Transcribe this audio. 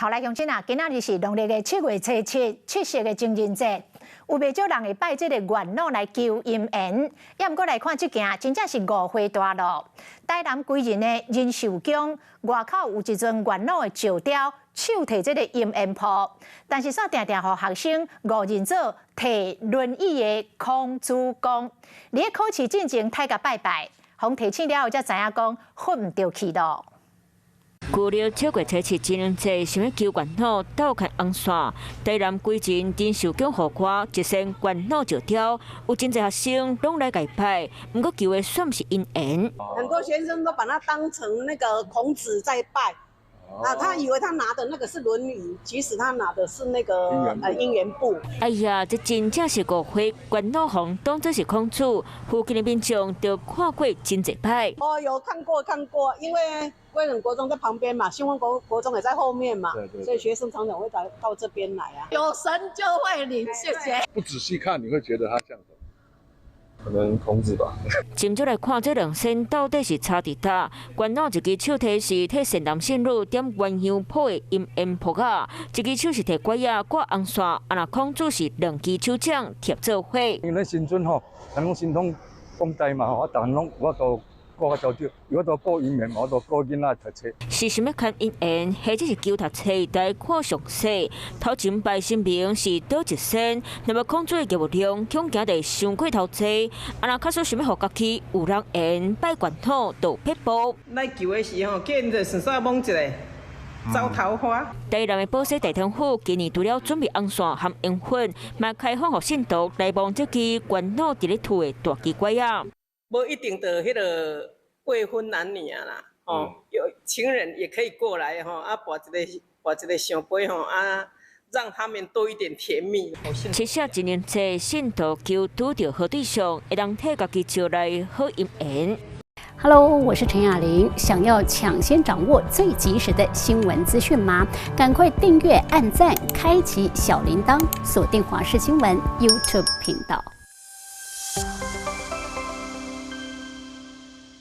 好来，乡亲啊，今仔日是农历的7月初7，七夕的情人节，有袂少人会拜这个月老来求姻缘。也毋过来看这件，真正是误会大咯。台南归仁的仁寿宫外口有一尊月老的石雕，手提这个姻缘簿，但是煞定定互学生误认做提轮椅的孔子公。伫咧考试进前，太甲拜拜，互提醒了后，才知影讲混唔着去咯。 旧历7月初7情人节，想要求月老斗看红线。台南归仁仁寿宫后挂一身月老石雕，有真侪学生拢来祭拜，不过求的算是姻缘。很多学生都把它当成那个孔子在拜。 啊，他以为他拿的那个是《论语》，其实他拿的是那个姻缘簿。哎呀，这真正是误会，月老红当作是孔子，附近的民众都看过真侪摆。哦，有看过，因为归仁国中在旁边嘛，新丰国中也在后面嘛，对，所以学生常常会到这边来啊。有神就会灵，谢谢。不仔细看，你会觉得他像什么？ 可能孔子吧。今朝来看这两身到底是差伫倒？月老一支手提是替善男信女点鸳鸯谱的姻缘谱啊，一支手是提拐啊挂红线，啊那孔子是两支手掌贴做伙。因为时阵吼，人拢心痛讲大嘛吼，但拢我都顾较少少，我都顾姻缘，我都顾囡仔读册。是想要看姻缘，或者是求读册来看详细。头前拜神明是倒一身，那么孔子的业务量恐惊得伤过头济。啊，若假使想要互家己有人缘，拜月老都撇步。来求的时候，见着顺便摸一个。 招桃花。台南的保西大天府今年除了准备红线和烟粉，嘛开放予信徒来望这支月老伫咧吐的大奇怪啊！无一定的迄个未婚男女啊啦，哦，有情人也可以过来哈，啊，把一个香杯哈啊，让他们多一点甜蜜。七夕情人节，信徒求拄到好对象，会当替家己招来好姻缘。 Hello， 我是陈雅玲。想要抢先掌握最及时的新闻资讯吗？赶快订阅、按赞、开启小铃铛，锁定华视新闻 YouTube 频道。